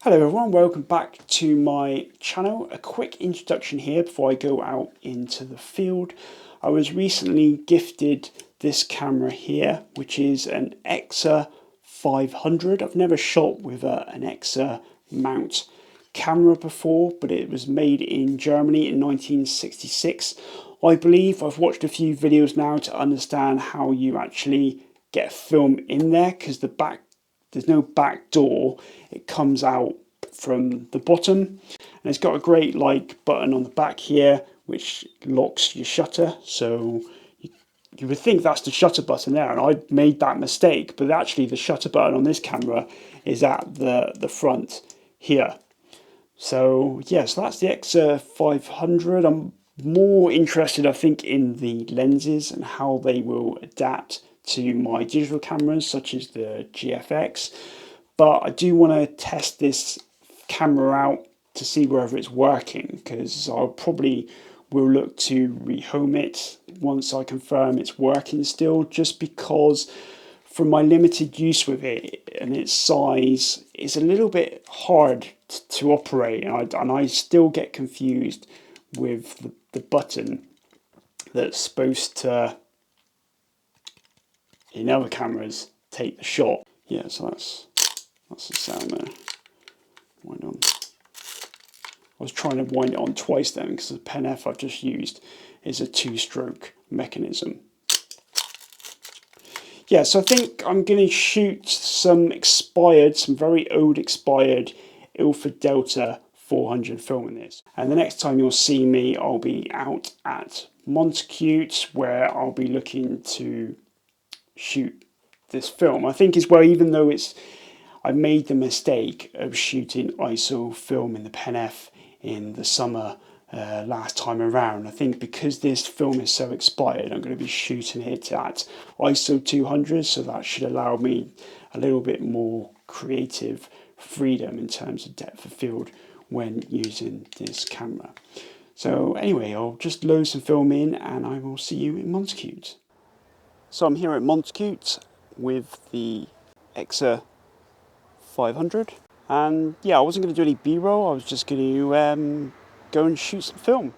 Hello everyone, welcome back to my channel. A quick introduction here before I go out into the field. I was recently gifted this camera here, which is an Exa 500. I've never shot with an Exa mount camera before, but it was made in Germany in 1966. I believe I've watched a few videos now to understand how you actually get film in there, because there's no back door. It comes out from the bottom, and it's got a great button on the back here which locks your shutter. So you would think that's the shutter button there, and I made that mistake, but actually the shutter button on this camera is at the front here. So yeah, so that's the Exa 500. I'm more interested, I think, in the lenses and how they will adapt to my digital cameras such as the GFX. But I do want to test this camera out to see whether it's working, because I probably will look to rehome it once I confirm it's working still, just because from my limited use with it and its size, it's a little bit hard to operate, and I still get confused with the button that's supposed to, in other cameras, take the shot. Yeah, so that's the sound there. Wind on. I was trying to wind it on twice then, because the pen F I've just used is a 2-stroke mechanism. Yeah, so I think I'm going to shoot some very old expired Alpha Delta 400 film in this. And the next time you'll see me, I'll be out at Montacute, where I'll be looking to shoot this film. I think as well, even though I made the mistake of shooting ISO film in the pen F in the summer last time around. I think because this film is so expired, I'm going to be shooting it at ISO 200, so that should allow me a little bit more creative freedom in terms of depth of field when using this camera. So anyway, I'll just load some film in and I will see you in Montacute. So I'm here at Montacute with the Exa 500, and yeah, I wasn't going to do any B-roll. I was just going to go and shoot some film.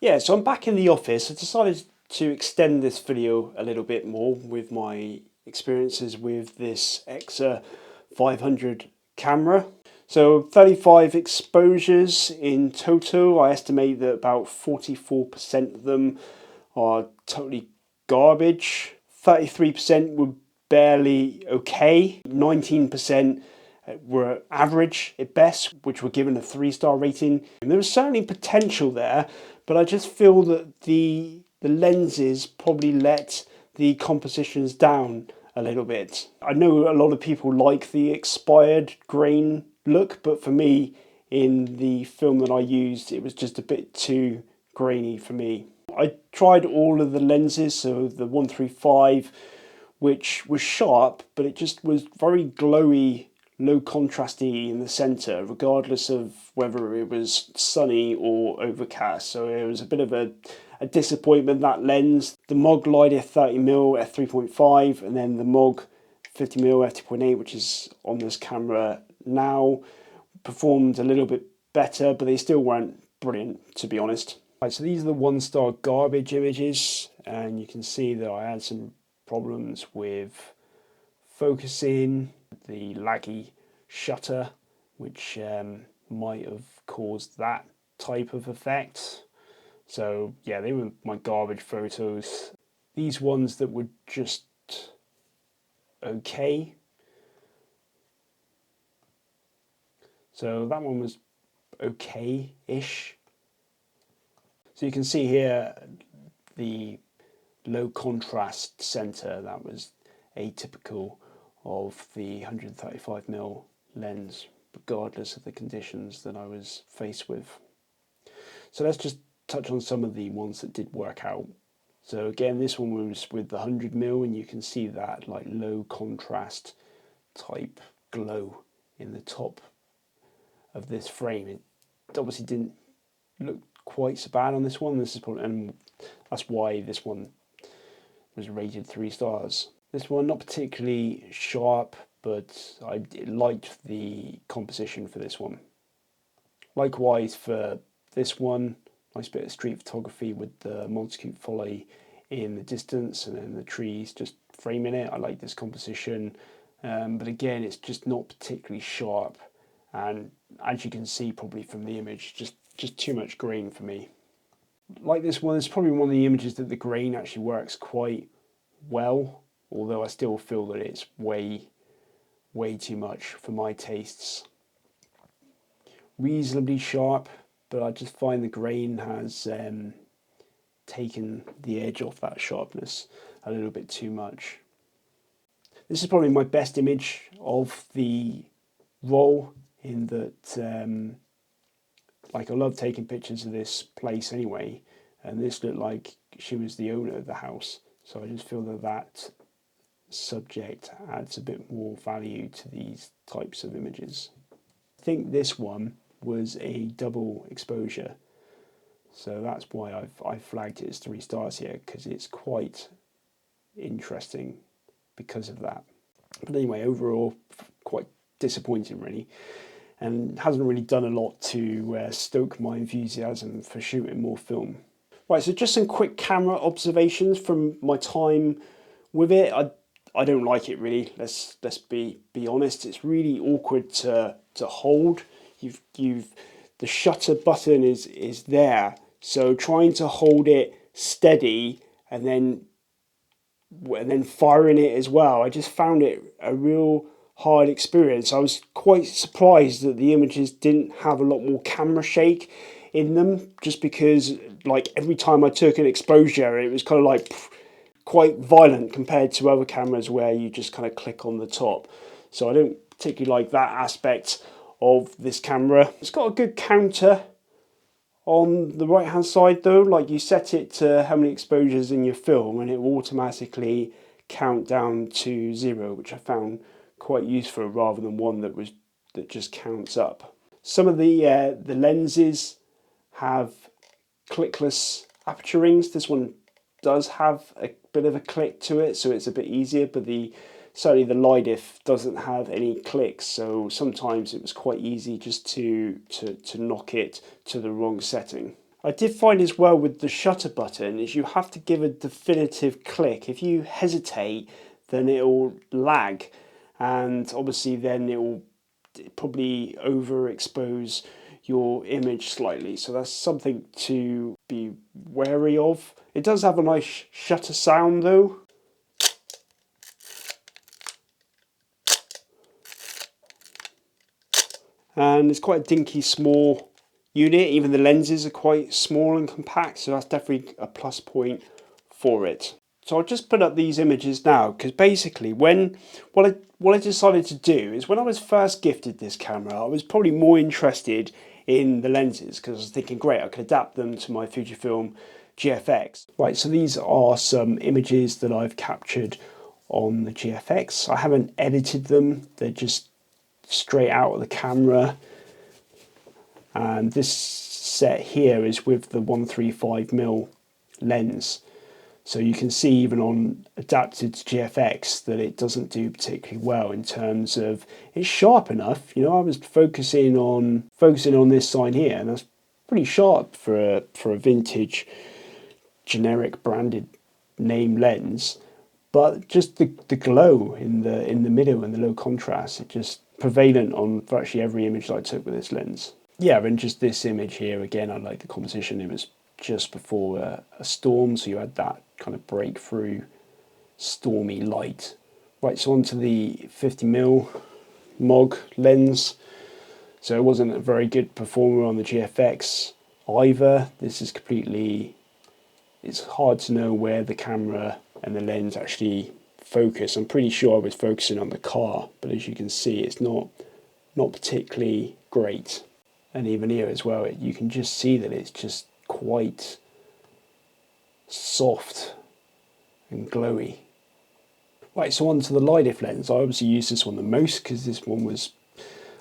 Yeah, so I'm back in the office. I decided to extend this video a little bit more with my experiences with this Exa 500 camera. So 35 exposures in total. I estimate that about 44% of them are totally garbage. 33% were barely okay. 19% were average at best, which were given a 3-star rating. And there was certainly potential there, but I just feel that the lenses probably let the compositions down a little bit. I know a lot of people like the expired grain look, but for me, in the film that I used, it was just a bit too grainy for me. I tried all of the lenses, so the 135, which was sharp, but it just was very glowy, low contrasty in the center, regardless of whether it was sunny or overcast. So it was a bit of a disappointment, that lens. The MOG Lydith 30mm f3.5, and then the MOG 50mm f2.8, which is on this camera now, performed a little bit better, but they still weren't brilliant, to be honest. Right, so these are the 1-star garbage images, and you can see that I had some problems with focusing, the laggy shutter, which might have caused that type of effect. So yeah, they were my garbage photos. These ones that were just okay. So that one was okay-ish. So you can see here the low contrast center. That was atypical of the 135mm lens, regardless of the conditions that I was faced with. So let's just touch on some of the ones that did work out So again, this one was with the 100mm, and you can see that like low contrast type glow in the top of this frame. It obviously didn't look quite so bad on this one. This is probably, and that's why this one was rated 3 stars. This one not particularly sharp, but I liked the composition for this one. Likewise for this one, nice bit of street photography with the Montacute folly in the distance and then the trees just framing it. I like this composition, but again, it's just not particularly sharp, and as you can see probably from the image, just too much grain for me. Like this one, it's probably one of the images that the grain actually works quite well, although I still feel that it's way too much for my tastes. Reasonably sharp, but I just find the grain has taken the edge off that sharpness a little bit too much. This is probably my best image of the roll, in that like I love taking pictures of this place anyway, and this looked like she was the owner of the house, so I just feel that that subject adds a bit more value to these types of images. I think this one was a double exposure, so that's why I've flagged it as 3 stars here, because it's quite interesting because of that. But anyway, overall quite disappointing really, and hasn't really done a lot to stoke my enthusiasm for shooting more film. Right, so just some quick camera observations from my time with it. I don't like it really. Let's be honest. It's really awkward to hold. The shutter button is there, so trying to hold it steady and then firing it as well, I just found it a real hard experience. I was quite surprised that the images didn't have a lot more camera shake in them, just because like every time I took an exposure, it was kind of like quite violent compared to other cameras where you just kind of click on the top. So I don't particularly like that aspect of this camera. It's got a good counter on the right hand side though, like you set it to how many exposures in your film and it will automatically count down to 0, which I found quite useful rather than one that just counts up. Some of the lenses have clickless aperture rings. This one does have a bit of a click to it, so it's a bit easier, but certainly the Lydith doesn't have any clicks, so sometimes it was quite easy just to knock it to the wrong setting. I did find as well with the shutter button is you have to give a definitive click. If you hesitate, then it'll lag, and obviously then it will probably overexpose your image slightly, so that's something to be wary of. It does have a nice shutter sound though. And it's quite a dinky small unit. Even the lenses are quite small and compact, so that's definitely a plus point for it. So I'll just put up these images now, because basically what I decided to do is when I was first gifted this camera, I was probably more interested in the lenses, because I was thinking, great, I could adapt them to my Fujifilm GFX. Right, so these are some images that I've captured on the GFX. I haven't edited them, they're just straight out of the camera, and this set here is with the 135mm lens, so you can see even on adapted to GFX that it doesn't do particularly well in terms of it's sharp enough. You know, I was focusing on this sign here, and that's pretty sharp for a vintage generic branded name lens, but just the glow in the middle and the low contrast, it just prevalent on virtually every image that I took with this lens. Yeah, and just this image here, again, I like the composition. It was just before a storm, so you had that kind of breakthrough stormy light. Right, so onto the 50mm MOG lens. So it wasn't a very good performer on the GFX either. This is completely, it's hard to know where the camera and the lens actually focus. I'm pretty sure I was focusing on the car, but as you can see, it's not particularly great. And even here as well, you can just see that it's just quite soft and glowy. Right, so on to the Lydith lens. I obviously used this one the most because this one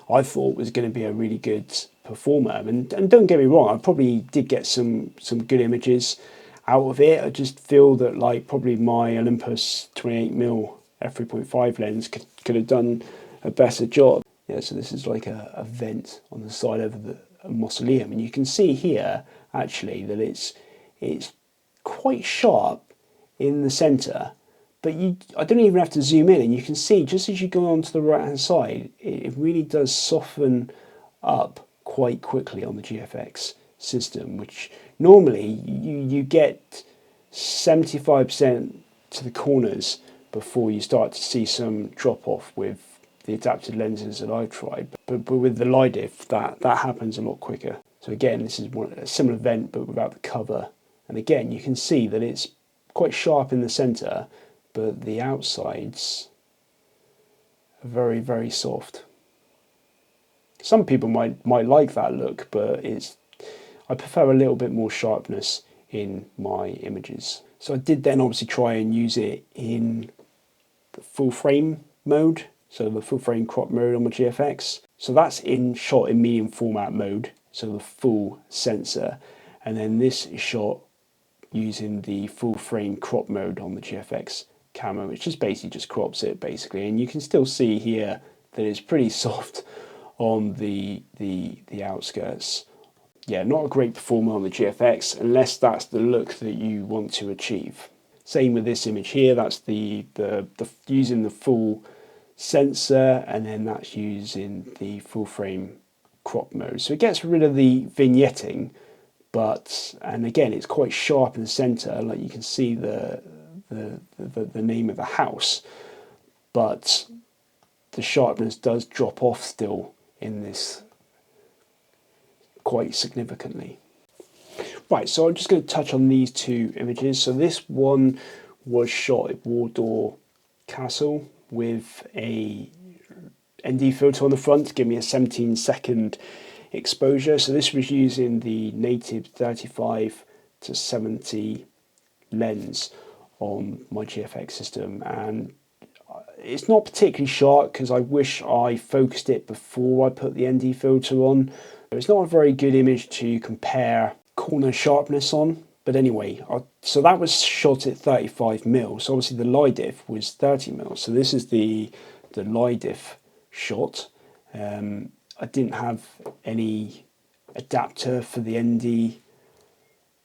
I thought was going to be a really good performer. And don't get me wrong, I probably did get some good images out of it. I just feel that like probably my Olympus 28mm f3.5 lens could have done a better job. Yeah, so this is like a vent on the side of the mausoleum, and you can see here actually that it's quite sharp in the centre, but I don't even have to zoom in, and you can see just as you go on to the right hand side, it really does soften up quite quickly on the GFX system, which normally you get 75% to the corners before you start to see some drop off with the adapted lenses that I've tried. But with the Lydith, that happens a lot quicker. So again, this is a similar vent but without the cover. And again, you can see that it's quite sharp in the centre, but the outsides are very, very soft. Some people might like that look, but I prefer a little bit more sharpness in my images. So I did then obviously try and use it in the full frame mode, so the full frame crop mode on my GFX. So that's shot in medium format mode, so the full sensor, and then this is shot using the full frame crop mode on the GFX camera, which just basically just crops it basically, and you can still see here that it's pretty soft on the outskirts. Yeah, not a great performer on the GFX unless that's the look that you want to achieve. Same with this image here, that's the using the full sensor, and then that's using the full frame crop mode. So it gets rid of the vignetting, and again it's quite sharp in the center, like you can see the name of the house, but the sharpness does drop off still in this quite significantly. Right, so I'm just going to touch on these two images. So this one was shot at Wardour Castle with a ND filter on the front to give me a 17-second exposure. So this was using the native 35 to 70 lens on my GFX system, and it's not particularly sharp because I wish I focused it before I put the ND filter on. It's not a very good image to compare corner sharpness on, but anyway, so that was shot at 35mm, so obviously the Lydith was 30mm, so this is the Lydith shot. I didn't have any adapter for the ND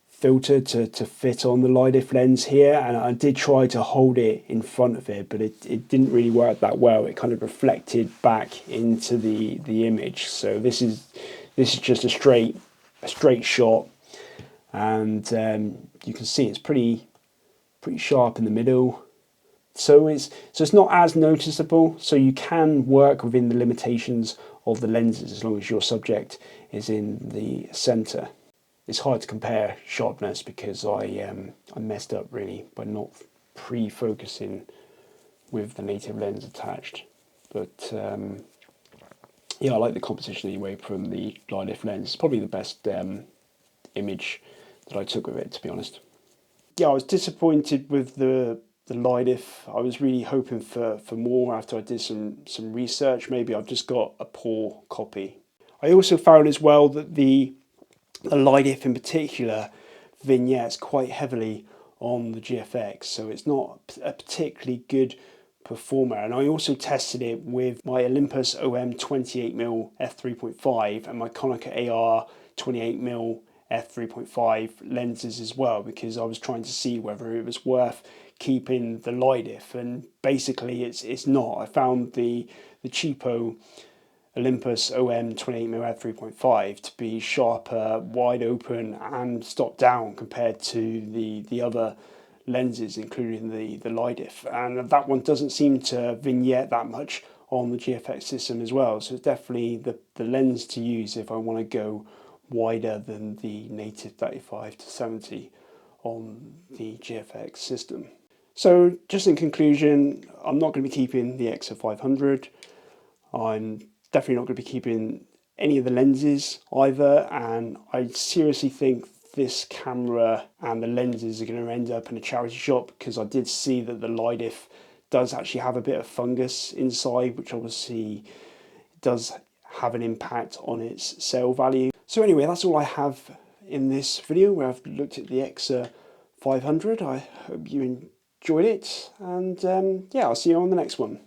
filter to fit on the Lydith lens here, and I did try to hold it in front of it, but it didn't really work that well. It kind of reflected back into the image. So this is just a straight shot, and you can see it's pretty sharp in the middle. So it's not as noticeable. So you can work within the limitations of the lenses as long as your subject is in the center. It's hard to compare sharpness because I messed up really by not pre-focusing with the native lens attached. But yeah, I like the composition anyway from the Lydith lens. It's probably the best image that I took with it, to be honest. Yeah, I was disappointed with the Lydith. I was really hoping for more after I did some research. Maybe I've just got a poor copy. I also found as well that the Lydith in particular vignettes quite heavily on the GFX, so it's not a particularly good performer. And I also tested it with my Olympus OM 28mm f3.5 and my Konica AR 28mm f3.5 lenses as well, because I was trying to see whether it was worth keeping the Lydith, and basically it's not. I found the cheapo Olympus OM 28mm f3.5 to be sharper, wide open and stop down compared to the other lenses, including the Lydith, and that one doesn't seem to vignette that much on the GFX system as well. So it's definitely the lens to use if I want to go wider than the native 35 to 70 on the GFX system. So just in conclusion, I'm not going to be keeping the Exa 500. I'm definitely not going to be keeping any of the lenses either, and I seriously think this camera and the lenses are going to end up in a charity shop, because I did see that the Lydith does actually have a bit of fungus inside, which obviously does have an impact on its sale value. So anyway, that's all I have in this video where I've looked at the Exa 500. I hope you enjoyed it, and yeah, I'll see you on the next one.